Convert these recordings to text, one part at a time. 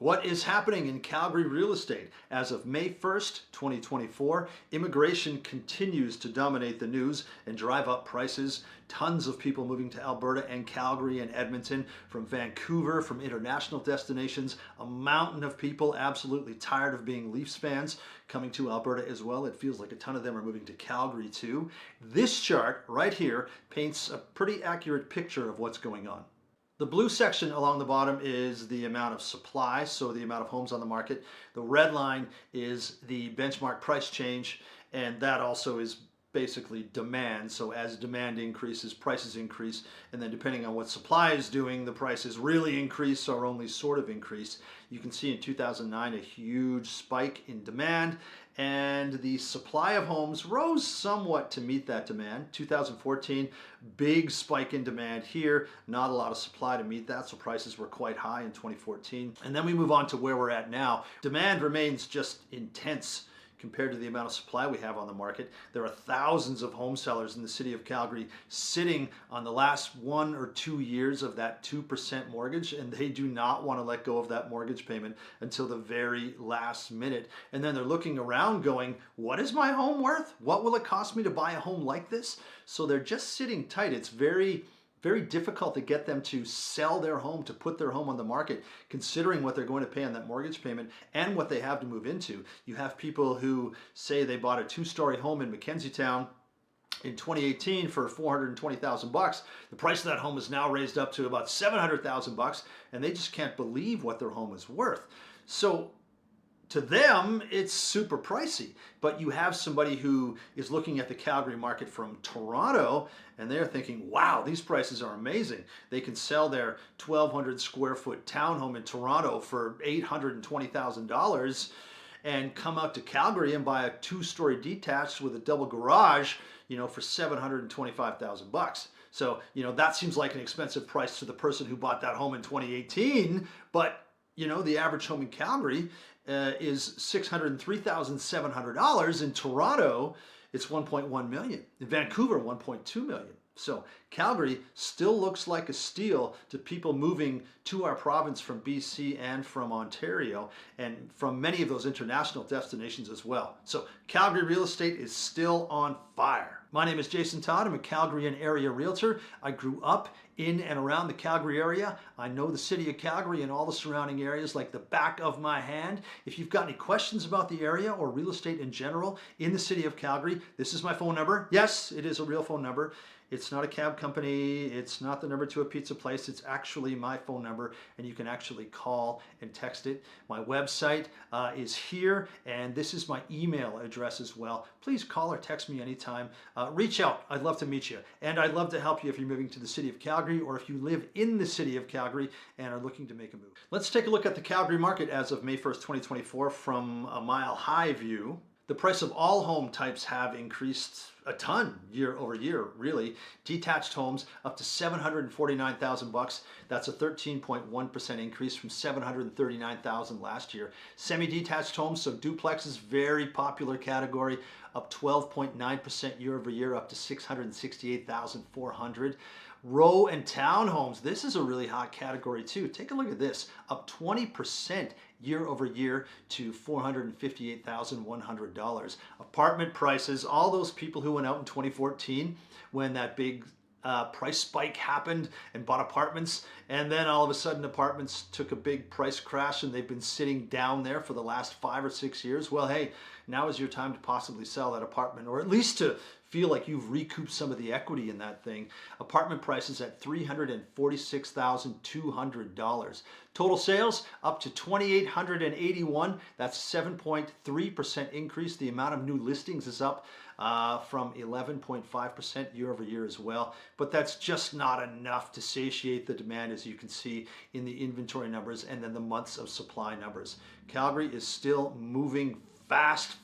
What is happening in Calgary real estate? As of May 1st, 2024, immigration continues to dominate the news and drive up prices. Tons of people moving to Alberta and Calgary and Edmonton from Vancouver, from international destinations. A mountain of people absolutely tired of being Leafs fans coming to Alberta as well. It feels like a ton of them are moving to Calgary too. This chart right here paints a pretty accurate picture of what's going on. The blue section along the bottom is the amount of supply, so the amount of homes on the market. The red line is the benchmark price change, and that also is basically demand. So as demand increases, prices increase, and then depending on what supply is doing, the prices really increase or only sort of increase. You can see in 2009 a huge spike in demand, and the supply of homes rose somewhat to meet that demand. 2014, big spike in demand here, not a lot of supply to meet that, so prices were quite high in 2014. And then we move on to where we're at now. Demand remains just intense compared to the amount of supply we have on the market. There are thousands of home sellers in the city of Calgary sitting on the last 1 or 2 years of that 2% mortgage, and they do not want to let go of that mortgage payment until the very last minute. And then they're looking around going, what is my home worth? What will it cost me to buy a home like this? So they're just sitting tight. It's very difficult to get them to sell their home, to put their home on the market, considering what they're going to pay on that mortgage payment and what they have to move into. You have people who say they bought a 2-story home in Mackenziestown in 2018 for $420,000. The price of that home is now raised up to about $700,000, and they just can't believe what their home is worth. So to them, it's super pricey, but you have somebody who is looking at the Calgary market from Toronto, and they're thinking, wow, these prices are amazing. They can sell their 1,200 square foot townhome in Toronto for $820,000 and come out to Calgary and buy a 2-story detached with a double garage, for $725,000. So, that seems like an expensive price to the person who bought that home in 2018, but the average home in Calgary is $603,700. In Toronto, it's $1.1 million. In Vancouver, $1.2 million. So Calgary still looks like a steal to people moving to our province from BC and from Ontario, and from many of those international destinations as well. So Calgary real estate is still on fire. My name is Jason Todd. I'm a Calgary and area realtor. I grew up in and around the Calgary area. I know the city of Calgary and all the surrounding areas like the back of my hand. If you've got any questions about the area or real estate in general in the city of Calgary, this is my phone number. Yes, it is a real phone number. It's not a cab company. It's not the number to a pizza place. It's actually my phone number, and you can actually call and text it. My website is here, and this is my email address as well. Please call or text me anytime. Reach out. I'd love to meet you, and I'd love to help you if you're moving to the city of Calgary or if you live in the city of Calgary and are looking to make a move. Let's take a look at the Calgary market as of May 1st, 2024 from a mile-high view. The price of all home types have increased a ton year over year, really. Detached homes up to $749,000. That's a 13.1% increase from $739,000 last year. Semi-detached homes, so duplexes, very popular category, up 12.9% year over year, up to $668,400. Row and townhomes, this is a really hot category too. Take a look at this, up 20% year over year to $458,100. Apartment prices, all those people who went out in 2014 when that big price spike happened and bought apartments, and then all of a sudden apartments took a big price crash and they've been sitting down there for the last 5 or 6 years. Well, hey, now is your time to possibly sell that apartment, or at least to feel like you've recouped some of the equity in that thing. Apartment prices at $346,200. Total sales up to 2,881. That's 7.3% increase. The amount of new listings is up from 11.5% year over year as well. But that's just not enough to satiate the demand, as you can see in the inventory numbers and then the months of supply numbers. Calgary is still moving fast.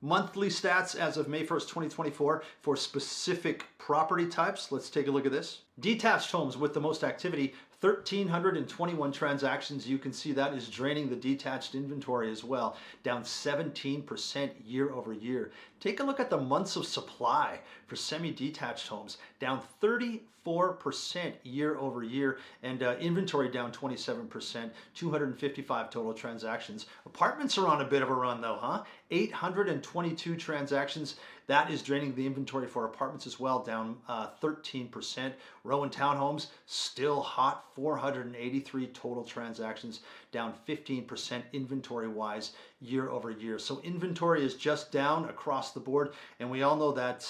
Monthly stats as of May 1st, 2024 for specific property types. Let's take a look at this. Detached homes with the most activity, 1,321 transactions. You can see that is draining the detached inventory as well, down 17% year over year. Take a look at the months of supply for semi-detached homes, down 34% 24% year over year, and inventory down 27%, 255 total transactions. Apartments are on a bit of a run though, huh? 822 transactions. That is draining the inventory for apartments as well, down 13%. Row and townhomes, still hot, 483 total transactions, down 15% inventory-wise year over year. So inventory is just down across the board, and we all know that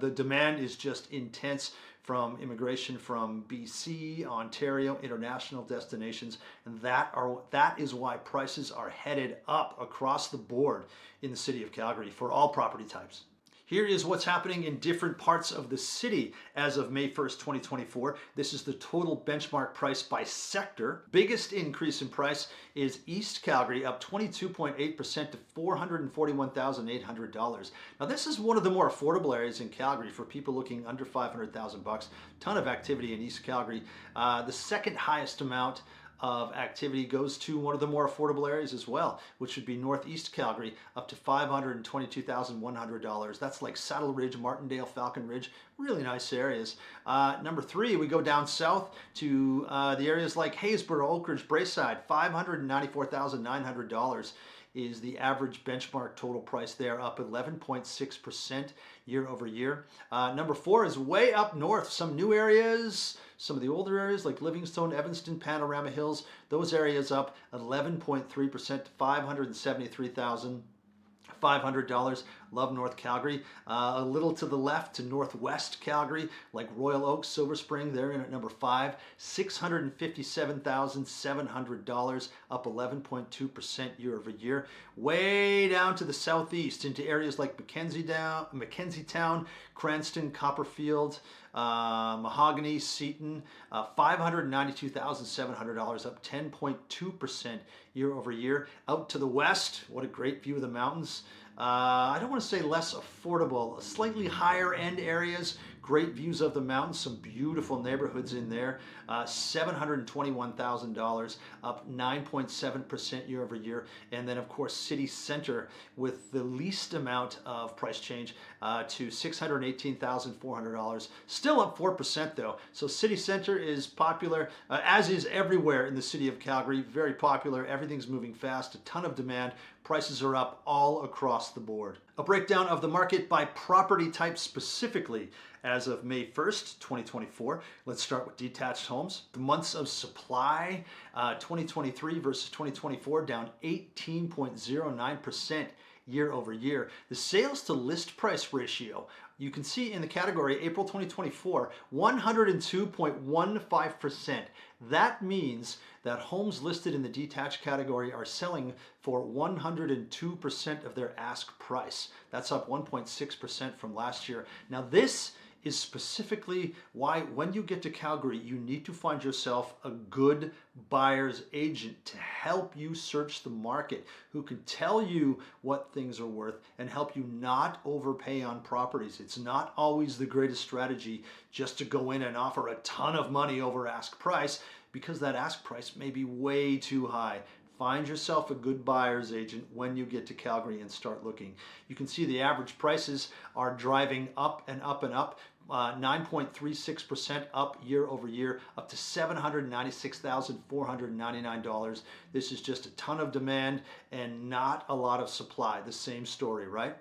the demand is just intense from immigration from BC, Ontario, international destinations, and that is why prices are headed up across the board in the city of Calgary for all property types. Here is what's happening in different parts of the city as of May 1st, 2024. This is the total benchmark price by sector. Biggest increase in price is East Calgary, up 22.8% to $441,800. Now this is one of the more affordable areas in Calgary for people looking under $500,000. Ton of activity in East Calgary. The second highest amount of activity goes to one of the more affordable areas as well, which would be Northeast Calgary, up to $522,100. That's like Saddle Ridge, Martindale, Falcon Ridge, really nice areas. Number 3, we go down south to the areas like Haysboro, Oakridge, Braeside, $594,900 is the average benchmark total price there, up 11.6% year over year. Number 4 is way up north, some new areas, some of the older areas like Livingstone, Evanston, Panorama Hills, those areas up 11.3% to $573,500. Love North Calgary. A little to the left to Northwest Calgary, like Royal Oaks, Silver Spring, they're in at number 5, $657,700, up 11.2% year over year. Way down to the southeast into areas like Mackenzietown, Cranston, Copperfield, Mahogany, Seaton, $592,700, up 10.2% year over year. Out to the west, what a great view of the mountains. I don't want to say less affordable, slightly higher end areas, great views of the mountains, some beautiful neighborhoods in there. $721,000, up 9.7% year over year. And then of course City Center with the least amount of price change to $618,400, still up 4% though. So City Center is popular, as is everywhere in the city of Calgary, very popular. Everything's moving fast, a ton of demand. Prices are up all across the board. A breakdown of the market by property type specifically as of May 1st, 2024. Let's start with detached homes. The months of supply, 2023 versus 2024, down 18.09% year over year. The sales to list price ratio, you can see in the category April 2024, 102.15%. That means that homes listed in the detached category are selling for 102% of their ask price. That's up 1.6% from last year. Now this is specifically why when you get to Calgary, you need to find yourself a good buyer's agent to help you search the market, who can tell you what things are worth and help you not overpay on properties. It's not always the greatest strategy just to go in and offer a ton of money over ask price, because that ask price may be way too high. Find yourself a good buyer's agent when you get to Calgary and start looking. You can see the average prices are driving up and up and up. 9.36% up year over year, up to $796,499. This is just a ton of demand and not a lot of supply. The same story, right?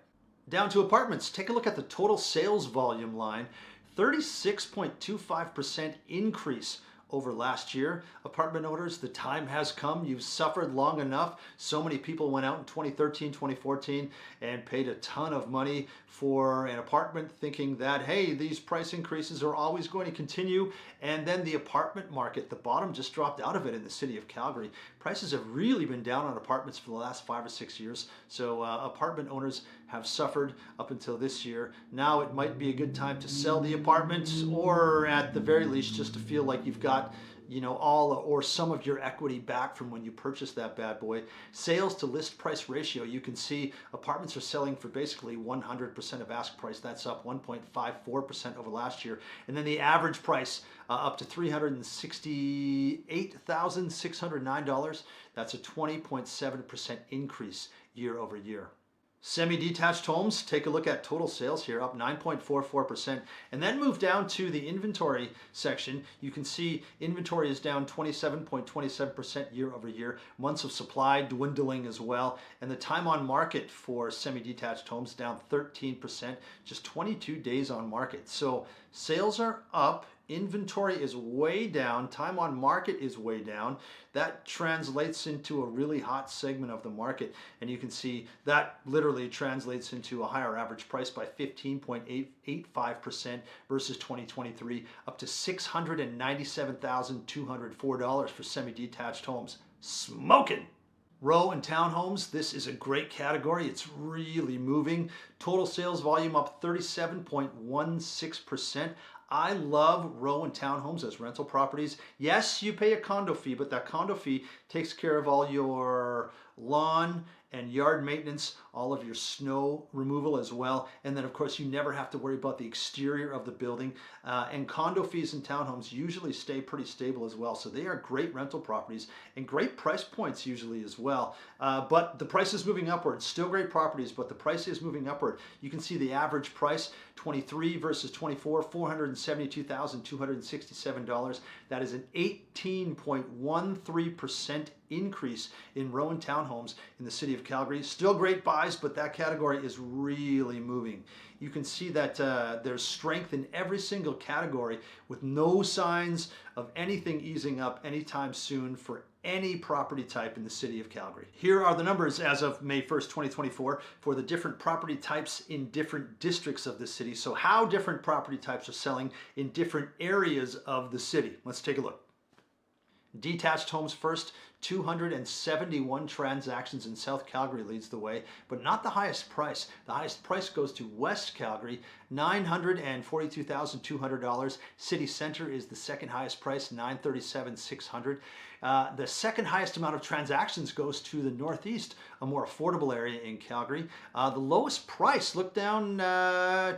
Down to apartments. Take a look at the total sales volume line. 36.25% increase over last year. Apartment owners, the time has come. You've suffered long enough. So many people went out in 2013, 2014 and paid a ton of money for an apartment thinking that, hey, these price increases are always going to continue. And then the apartment market, the bottom just dropped out of it in the city of Calgary. Prices have really been down on apartments for the last 5 or 6 years. So apartment owners have suffered up until this year. Now it might be a good time to sell the apartment, or at the very least just to feel like you've got, you know, all or some of your equity back from when you purchased that bad boy. Sales to list price ratio, you can see apartments are selling for basically 100% of ask price. That's up 1.54% over last year. And then the average price up to $368,609. That's a 20.7% increase year over year. Semi-detached homes, take a look at total sales here, up 9.44%. And then move down to the inventory section. You can see inventory is down 27.27% year over year. Months of supply dwindling as well. And the time on market for semi-detached homes down 13%, just 22 days on market. So sales are up. Inventory is way down, time on market is way down. That translates into a really hot segment of the market, and you can see that literally translates into a higher average price by 15.85% versus 2023, up to $697,204 for semi-detached homes. Smoking! Row and townhomes, this is a great category. It's really moving. Total sales volume up 37.16%. I love row and townhomes as rental properties. Yes, you pay a condo fee, but that condo fee takes care of all your lawn and yard maintenance, all of your snow removal as well. And then of course you never have to worry about the exterior of the building. And condo fees in townhomes usually stay pretty stable as well. So they are great rental properties and great price points usually as well. But the price is moving upward. Still great properties, but the price is moving upward. You can see the average price, 23 versus 24, $472,267. That is an 18.13% increase in row and townhomes in the city of Calgary. Still great buys, but that category is really moving. You can see that there's strength in every single category with no signs of anything easing up anytime soon for any property type in the city of Calgary. Here are the numbers as of May 1st, 2024 for the different property types in different districts of the city. So how different property types are selling in different areas of the city. Let's take a look. Detached homes first, 271 transactions in South Calgary leads the way, but not the highest price. The highest price goes to West Calgary, $942,200. City Center is the second highest price, $937,600. The second highest amount of transactions goes to the Northeast, a more affordable area in Calgary. The lowest price, look down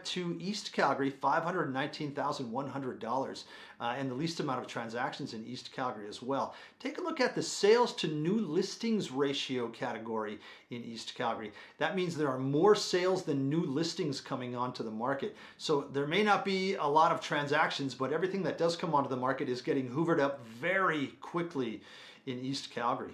to East Calgary, $519,100. And the least amount of transactions in East Calgary as well. Take a look at the sales to new listings ratio category in East Calgary. That means there are more sales than new listings coming onto the market. So there may not be a lot of transactions, but everything that does come onto the market is getting hoovered up very quickly in East Calgary.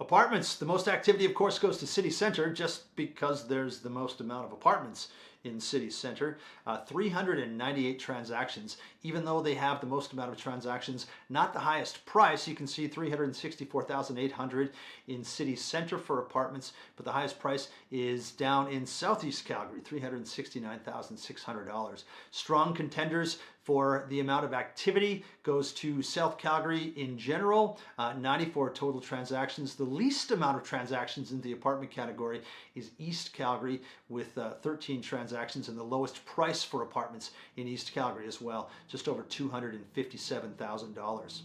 Apartments, the most activity of course goes to City Center just because there's the most amount of apartments in City Center. 398 transactions, even though they have the most amount of transactions, not the highest price. You can see $364,800 in City Center for apartments, but the highest price is down in Southeast Calgary, $369,600. Strong contenders for the amount of activity goes to South Calgary in general, 94 total transactions. The least amount of transactions in the apartment category is East Calgary with 13 transactions, and the lowest price for apartments in East Calgary as well, just over $257,000.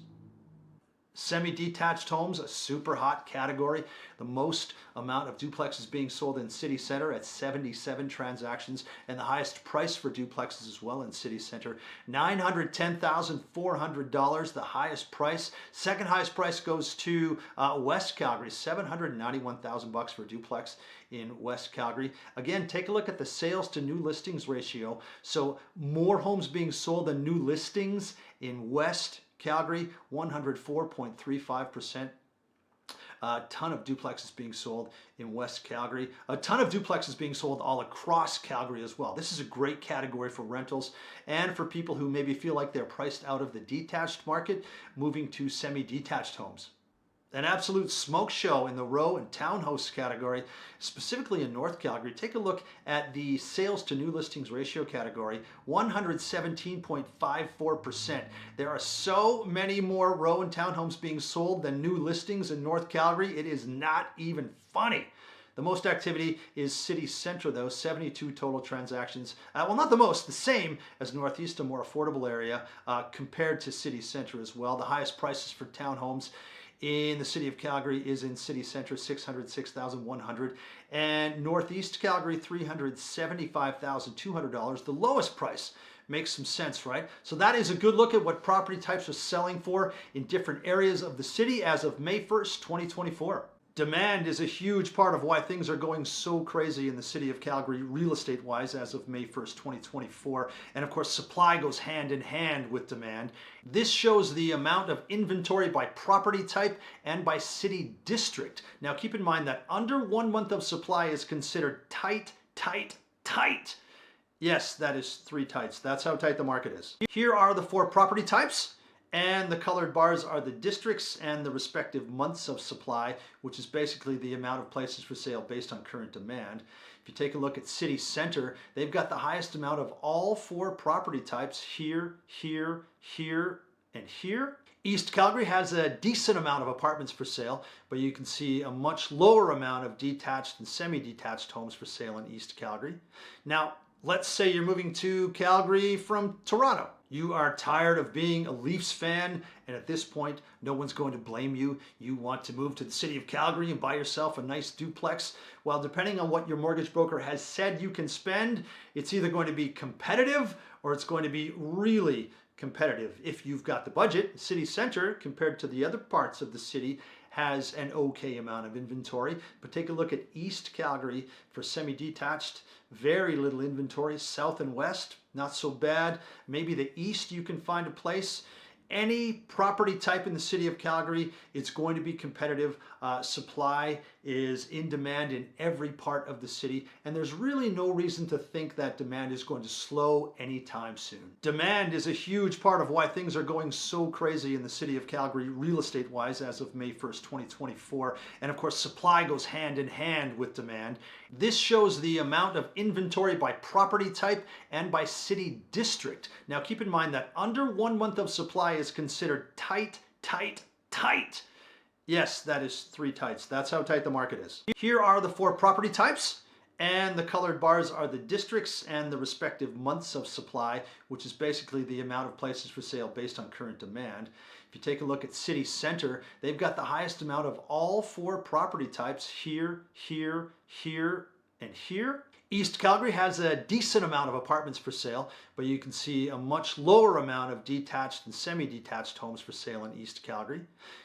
Semi-detached homes, a super hot category. The most amount of duplexes being sold in City Center at 77 transactions, and the highest price for duplexes as well in City Center, $910,400, the highest price. Second highest price goes to West Calgary, $791,000 for a duplex in West Calgary. Again, take a look at the sales to new listings ratio. So more homes being sold than new listings in West Calgary, 104.35%. A ton of duplexes being sold in West Calgary. A ton of duplexes being sold all across Calgary as well. This is a great category for rentals and for people who maybe feel like they're priced out of the detached market, moving to semi-detached homes. An absolute smoke show in the row and townhouse category, specifically in North Calgary. Take a look at the sales to new listings ratio category, 117.54%. There are so many more row and townhomes being sold than new listings in North Calgary. It is not even funny. The most activity is City Center though, 72 total transactions. Well, not the most, the same as Northeast, a more affordable area compared to City Center as well. The highest prices for townhomes in the city of Calgary is in City Center, $606,100, and Northeast Calgary, $375,200. The lowest price makes some sense, right? So that is a good look at what property types are selling for in different areas of the city as of May 1st, 2024. Demand is a huge part of why things are going so crazy in the city of Calgary real estate wise as of May 1st, 2024. And of course, supply goes hand in hand with demand. This shows the amount of inventory by property type and by city district. Now keep in mind that under 1 month of supply is considered tight, tight, tight. Yes, that is 3 tights. That's how tight the market is. Here are the 4 property types. And the colored bars are the districts and the respective months of supply, which is basically the amount of places for sale based on current demand. If you take a look at city center, they've got the highest amount of all 4 property types here, here, here, and here. East Calgary has a decent amount of apartments for sale, but you can see a much lower amount of detached and semi-detached homes for sale in East Calgary. Now, let's say you're moving to Calgary from Toronto. You are tired of being a Leafs fan, and at this point, no one's going to blame you. You want to move to the city of Calgary and buy yourself a nice duplex. Well, depending on what your mortgage broker has said you can spend, it's either going to be competitive or it's going to be really competitive. If you've got the budget, city center, compared to the other parts of the city, has an okay amount of inventory. But take a look at East Calgary for semi-detached, very little inventory. South and west, not so bad. Maybe the east you can find a place. Any property type in the city of Calgary, it's going to be competitive. Supply is in demand in every part of the city, and there's really no reason to think that demand is going to slow anytime soon. Demand is a huge part of why things are going so crazy in the city of Calgary real estate wise as of May 1st, 2024. And of course, supply goes hand in hand with demand. This shows the amount of inventory by property type and by city district. Now keep in mind that under 1 month of supply is considered tight, tight, tight. Yes, that is 3 tights. That's how tight the market is. Here are the 4 property types, and the colored bars are the districts and the respective months of supply, which is basically the amount of places for sale based on current demand. If you take a look at city center, they've got the highest amount of all 4 property types here, here, here, and here. East Calgary has a decent amount of apartments for sale, but you can see a much lower amount of detached and semi-detached homes for sale in East Calgary.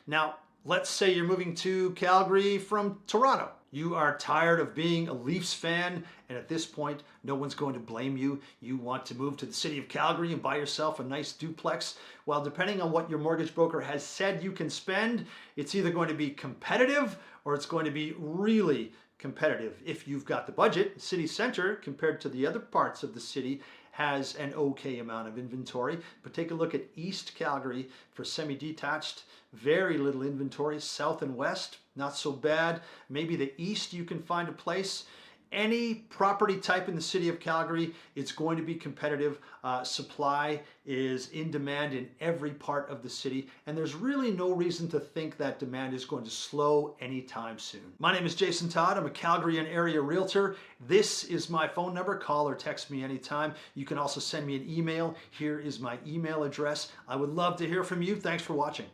Now, let's say you're moving to Calgary from Toronto. You are tired of being a Leafs fan, and at this point, no one's going to blame you. You want to move to the city of Calgary and buy yourself a nice duplex. Well, depending on what your mortgage broker has said you can spend, it's either going to be competitive or it's going to be really competitive. If you've got the budget, city center, compared to the other parts of the city, has an okay amount of inventory. But take a look at East Calgary for semi-detached, very little inventory. South and west, not so bad. Maybe the east you can find a place. Any property type in the city of Calgary, it's going to be competitive. Supply is in demand in every part of the city, and there's really no reason to think that demand is going to slow anytime soon. My name is Jason Todd. I'm a Calgary and area realtor. This is my phone number. Call or text me anytime. You can also send me an email. Here is my email address. I would love to hear from you. Thanks for watching.